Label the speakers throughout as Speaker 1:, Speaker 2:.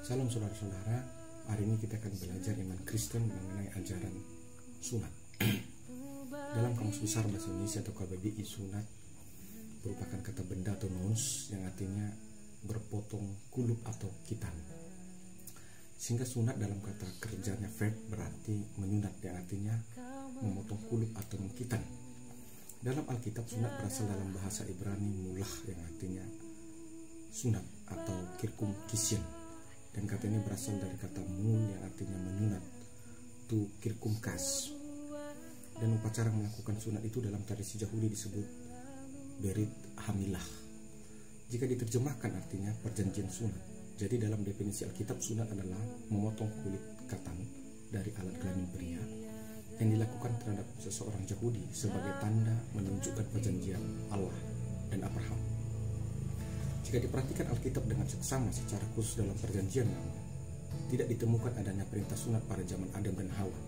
Speaker 1: Salam saudara-saudara, hari ini kita akan belajar iman Kristen mengenai ajaran sunat. Dalam Kamus Besar Bahasa Indonesia atau KBBI, sunat merupakan kata benda atau nous yang artinya berpotong kulup atau kitan. Sehingga sunat dalam kata kerjanya verb berarti menyunat, yang artinya memotong kulup atau mengkitan. Dalam Alkitab sunat berasal dalam bahasa Ibrani mulah yang artinya sunat atau kirkum kisyen. Dan kata ini berasal dari kata mul yang artinya menyunat, tu kirkum kas. Dan upacara melakukan sunat itu dalam tradisi Yahudi disebut berit hamilah. Jika diterjemahkan artinya perjanjian sunat. Jadi dalam definisi Alkitab, sunat adalah memotong kulit katan dari alat kelamin pria yang dilakukan terhadap seseorang Yahudi sebagai tanda menunjukkan perjanjian Allah dan Abraham. Jika diperhatikan Alkitab dengan seksama secara khusus dalam perjanjian lama, tidak ditemukan adanya perintah sunat pada zaman Adam dan Hawa.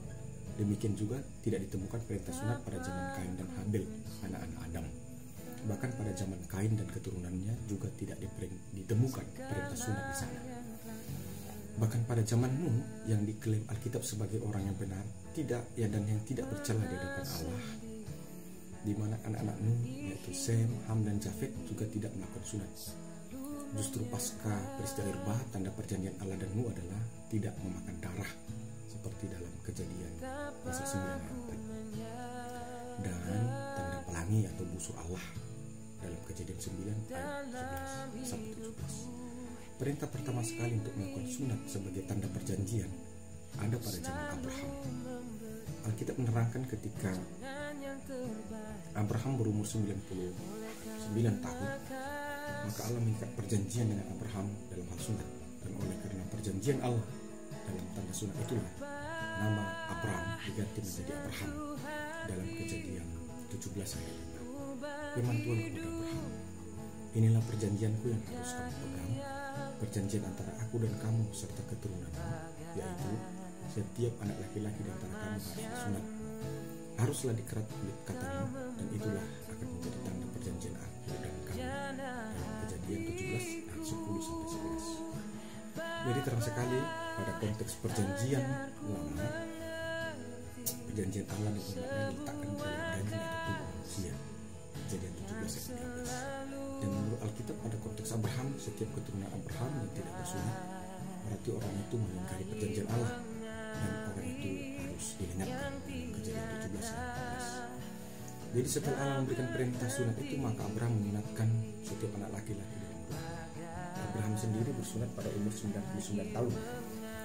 Speaker 1: Demikian juga tidak ditemukan perintah sunat pada zaman Kain dan Habil, anak-anak Adam. Bahkan pada zaman Kain dan keturunannya juga tidak ditemukan perintah sunat di sana. Bahkan pada zaman Nuh yang diklaim Alkitab sebagai orang yang benar, dan yang tidak bercela di hadapan Allah, di mana anak-anak Nuh yaitu Sem, Ham dan Jafet juga tidak melakukan sunat. Justru pasca peristiwa air bah, tanda perjanjian Allah dan Nuh adalah tidak memakan darah seperti dalam Kejadian pasal 9 ayat 4, dan tanda pelangi atau busur Allah dalam Kejadian 9 ayat 11 sampai 17. Perintah pertama sekali untuk melakukan sunat sebagai tanda perjanjian ada pada zaman Abraham. Alkitab menerangkan ketika Abraham berumur 99 tahun, maka Allah mengikat perjanjian dengan Abraham dalam hal sunat. Dan oleh karena perjanjian Allah dalam tanda sunat itulah nama Abraham diganti menjadi Abraham dalam Kejadian 17 ayat 5. Firman Tuhan kepada Abraham, inilah perjanjianku yang harus kamu pegang, perjanjian antara aku dan kamu serta keturunanmu, yaitu setiap anak laki-laki di antara kamu harus disunat. Haruslah dikerat kulit katanya, dan itulah akan menjadi tanda perjanjian aku dan kamu. Dalam Kejadian 17 ayat 10 sampai 11. Jadi terang sekali pada konteks perjanjian lama, perjanjian Allah dan umatnya diletakkan dalam daging atau tubuh manusia. Kejadian 17 ayat 13. Dan menurut Alkitab pada konteks Abraham, setiap keturunan Abraham yang tidak bersunat berarti orang itu mengingkari perjanjian Allah, dan orang itu harus dilenyapkan. Kejadian 17 ayat 14. Jadi setelah Allah memberikan perintah sunat itu, maka Abraham menyunatkan setiap anak laki-laki dalam rumah. Abraham sendiri bersunat pada umur 99 tahun,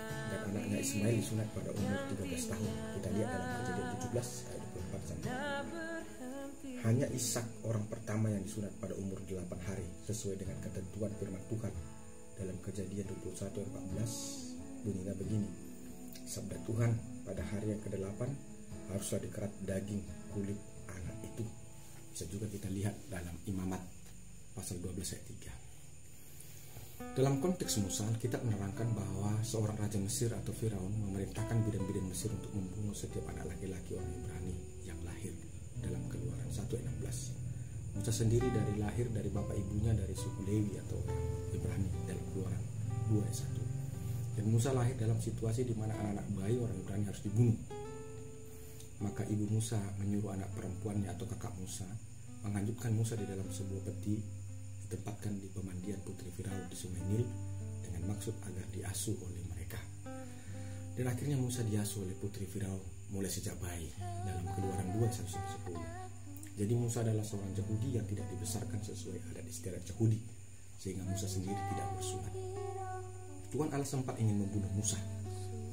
Speaker 1: dan anaknya Ismail disunat pada umur 13 tahun. Kita lihat dalam Kejadian 17 ayat 24 sampai 25. Hanya Ishak orang pertama yang disunat pada umur 8 hari sesuai dengan ketentuan firman Tuhan dalam Kejadian 21 ayat 14. Bunyinya begini, sabda Tuhan, pada hari yang ke-8 haruslah dikerat daging kulit anak itu. Bisa juga kita lihat dalam Imamat pasal 12 ayat 3. Dalam konteks Musa, kita menerangkan bahwa seorang raja Mesir atau Firaun memerintahkan bidan-bidan Mesir untuk membunuh setiap anak laki-laki orang Ibrani yang lahir dalam Keluaran 1 ayat 16. Musa sendiri lahir dari bapak ibunya dari suku Lewi atau Ibrani dalam Keluaran 2 ayat 1. Dan Musa lahir dalam situasi di mana anak-anak bayi orang Ibrani harus dibunuh. Maka ibu Musa menyuruh anak perempuannya atau kakak Musa menghanyutkan Musa di dalam sebuah peti ditempatkan di pemandian putri Firaun di Sungai Nil dengan maksud agar diasuh oleh mereka. Dan akhirnya Musa diasuh oleh putri Firaun mulai sejak bayi dalam Keluaran 2 ayat 1-10. Jadi Musa adalah seorang Yahudi yang tidak dibesarkan sesuai adat istiadat Yahudi, sehingga Musa sendiri tidak bersunat. Tuhan Allah sempat ingin membunuh Musa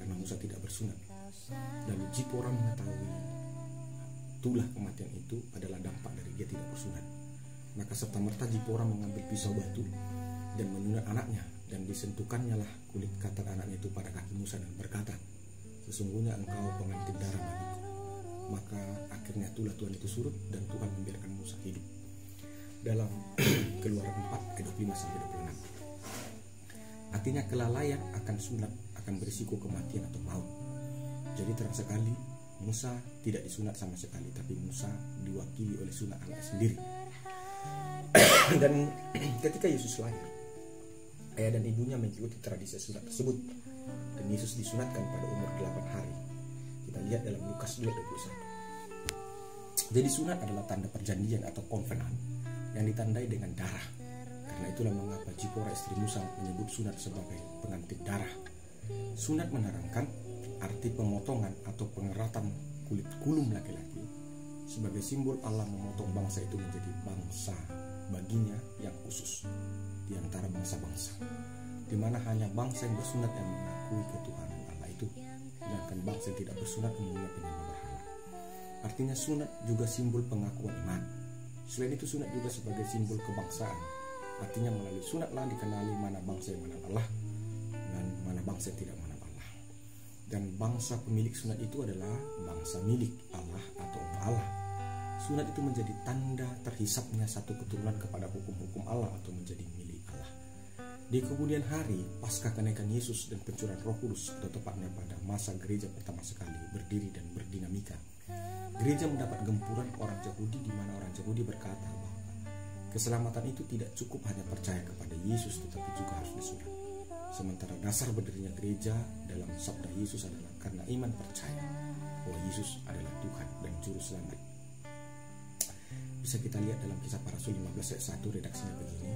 Speaker 1: karena Musa tidak bersunat. Lalu Zipora mengetahui itulah kematian itu adalah dampak dari dia tidak bersunat. Maka serta-merta Zipora mengambil pisau batu dan menyunat anaknya, dan disentuhkannya lah kulit katan anaknya itu pada kaki Musa dan berkata, sesungguhnya engkau pengantin darah bagiku. Maka akhirnya itulah Tuhan itu surut dan Tuhan membiarkan Musa hidup. Dalam Keluaran 4 ayat 25 sampai 26. Artinya kelalaian akan sunat akan berisiko kematian atau maut. Jadi terang sekali Musa tidak disunat sama sekali, tapi Musa diwakili oleh sunat anaknya sendiri. Dan ketika Yesus lahir, Ayah dan ibunya mengikuti tradisi sunat tersebut, dan Yesus disunatkan pada umur 8 hari. Kita lihat dalam Lukas 2:21. Jadi sunat adalah tanda perjanjian atau covenant yang ditandai dengan darah. Karena itulah mengapa Zipora istri Musa menyebut sunat sebagai pengantin darah. Sunat menerangkan arti pemotongan atau pengeratan kulit kulum laki-laki sebagai simbol Allah memotong bangsa itu menjadi bangsa baginya yang khusus di antara bangsa-bangsa, di mana hanya bangsa yang bersunat yang mengakui ketuhanan Allah itu, sedangkan bangsa yang tidak bersunat umumnya penyembah berhala. Artinya sunat juga simbol pengakuan iman. Selain itu sunat juga sebagai simbol kebangsaan. Artinya melalui sunatlah dikenali mana bangsa yang mengenal Allah dan mana bangsa yang tidak mengenal Allah. Dan bangsa pemilik sunat itu adalah bangsa milik Allah atau umat Allah. Sunat itu menjadi tanda terhisapnya satu keturunan kepada hukum-hukum Allah atau menjadi milik Allah. Di kemudian hari, pasca kenaikan Yesus dan pencurahan Roh Kudus, atau tepatnya pada masa gereja pertama sekali berdiri dan berdinamika, gereja mendapat gempuran orang Yahudi, di mana orang Yahudi berkata bahwa keselamatan itu tidak cukup hanya percaya kepada Yesus, tetapi juga harus disunat. Sementara dasar berdirinya gereja dalam sabda Yesus adalah karena iman percaya bahwa Yesus adalah Tuhan dan Juru Selamat. Bisa kita lihat dalam Kisah Para Rasul 15 ayat 1, redaksinya begini.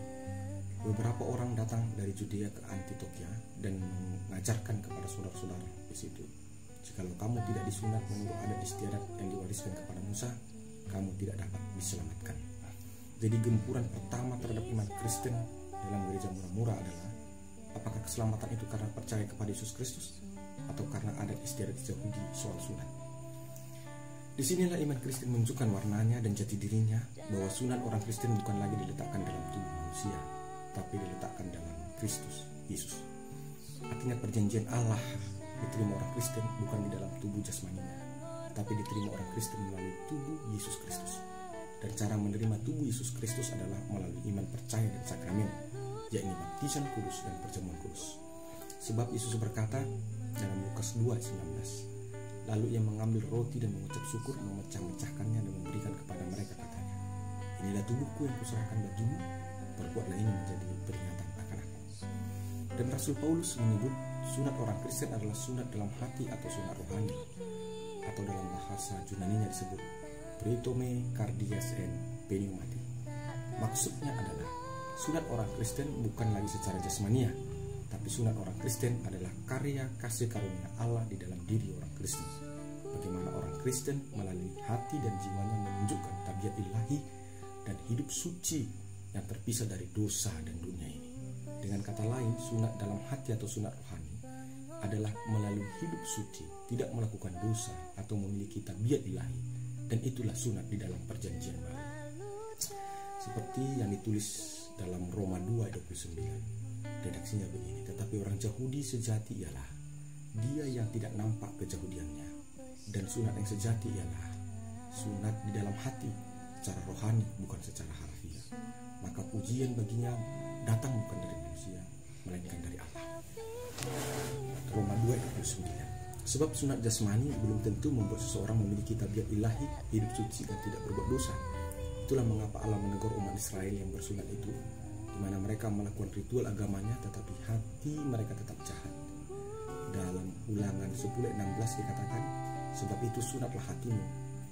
Speaker 1: Beberapa orang datang dari Judea ke Antioquia dan mengajarkan kepada saudara-saudara di situ, jikalau kamu tidak disunat menurut adat istiadat yang diwariskan kepada Musa, kamu tidak dapat diselamatkan. Jadi gempuran pertama terhadap iman Kristen dalam gereja murah-murah adalah, apakah keselamatan itu karena percaya kepada Yesus Kristus atau karena adat istiadat Yahudi soal sunat? Disinilah iman Kristen menunjukkan warnanya dan jati dirinya, bahwa sunat orang Kristen bukan lagi diletakkan dalam tubuh manusia, tapi diletakkan dalam Kristus Yesus. Artinya perjanjian Allah diterima orang Kristen bukan di dalam tubuh jasmaninya, tapi diterima orang Kristen melalui tubuh Yesus Kristus. Dan cara menerima tubuh Yesus Kristus adalah melalui iman percaya dan sakramen, yakni baptisan kudus dan perjamuan kudus. Sebab Yesus berkata dalam Lukas 2:19, lalu ia mengambil roti dan mengucap syukur, memecah-mecahkannya dan memberikan kepada mereka, katanya, inilah tubuhku yang kuserahkan bagimu, perbuatlah ini menjadi peringatan akan aku. Dan Rasul Paulus menyebut sunat orang Kristen adalah sunat dalam hati atau sunat rohani, atau dalam bahasa Yunaninya disebut Pritome Kardias en Pneumati. Maksudnya adalah sunat orang Kristen bukan lagi secara jasmania, tapi sunat orang Kristen adalah karya kasih karunia Allah di dalam diri orang Kristen. Bagaimana orang Kristen melalui hati dan jiwanya menunjukkan tabiat ilahi dan hidup suci yang terpisah dari dosa dan dunia ini. Dengan kata lain, sunat dalam hati atau sunat rohani adalah melalui hidup suci, tidak melakukan dosa atau memiliki tabiat ilahi, dan itulah sunat di dalam perjanjian baru. Seperti yang ditulis dalam Roma 2:29. Redaksinya begini, tetapi orang Yahudi sejati ialah dia yang tidak nampak keyahudiannya, dan sunat yang sejati ialah sunat di dalam hati secara rohani, bukan secara harfiah. Maka pujian baginya datang bukan dari manusia, melainkan dari Allah. Roma 2:29. Sebab sunat jasmani belum tentu membuat seseorang memiliki tabiat ilahi, hidup suci dan tidak berbuat dosa. Itulah mengapa Allah menegur umat Israel yang bersunat itu, di mana mereka melakukan ritual agamanya tetapi hati mereka tetap jahat. Dalam Ulangan 10:16 dikatakan, sebab itu sunatlah hatimu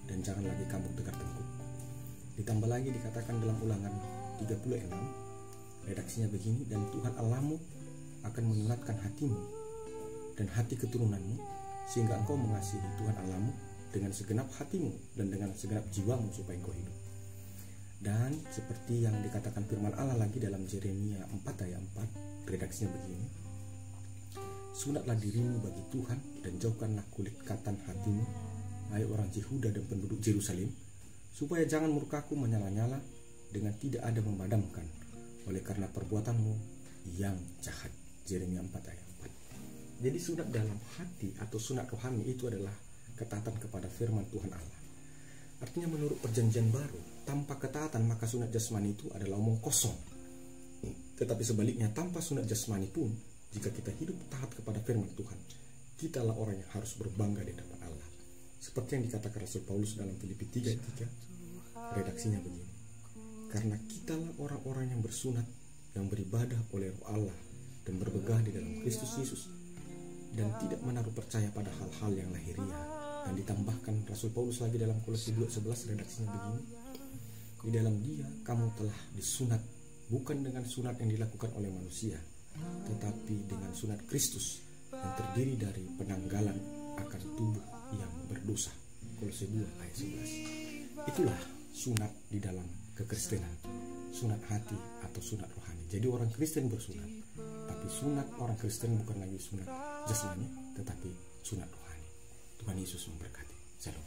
Speaker 1: dan jangan lagi kamu tegar tengkuk. Ditambah lagi dikatakan dalam Ulangan 36, redaksinya begini, dan Tuhan Allahmu akan menyunatkan hatimu dan hati keturunanmu, sehingga engkau mengasihi Tuhan Allahmu dengan segenap hatimu dan dengan segenap jiwamu supaya engkau hidup. Dan seperti yang dikatakan firman Allah lagi dalam Yeremia 4:4, redaksinya begini, sunatlah dirimu bagi Tuhan dan jauhkanlah kulit katan hatimu, hai orang Yehuda dan penduduk Yerusalem, supaya jangan murkaku menyala-nyala dengan tidak ada memadamkan oleh karena perbuatanmu yang jahat. Yeremia 4:4. Jadi sunat dalam hati atau sunat rohani itu adalah ketaatan kepada firman Tuhan Allah. Artinya menurut perjanjian baru, tanpa ketaatan maka sunat jasmani itu adalah omong kosong. Tetapi sebaliknya, tanpa sunat jasmani pun, jika kita hidup taat kepada firman Tuhan, kitalah orang yang harus berbangga di hadapan Allah. Seperti yang dikatakan Rasul Paulus dalam Filipi 3:3, redaksinya begini, karena kitalah orang-orang yang bersunat, yang beribadah oleh Roh Allah dan bermegah di dalam Kristus Yesus, dan tidak menaruh percaya pada hal-hal yang lahiriah. Dan ditambahkan Rasul Paulus lagi dalam Kolose 2:11, redaksinya begini: di dalam Dia kamu telah disunat, bukan dengan sunat yang dilakukan oleh manusia, tetapi dengan sunat Kristus yang terdiri dari penanggalan akan tubuh yang berdosa. Kolose 2:11. Itulah sunat di dalam kekristenan, sunat hati atau sunat rohani. Jadi orang Kristen bersunat, tapi sunat orang Kristen bukan lagi sunat jasmani, tetapi sunat rohani. Tuhan Yesus memberkati. Shalom.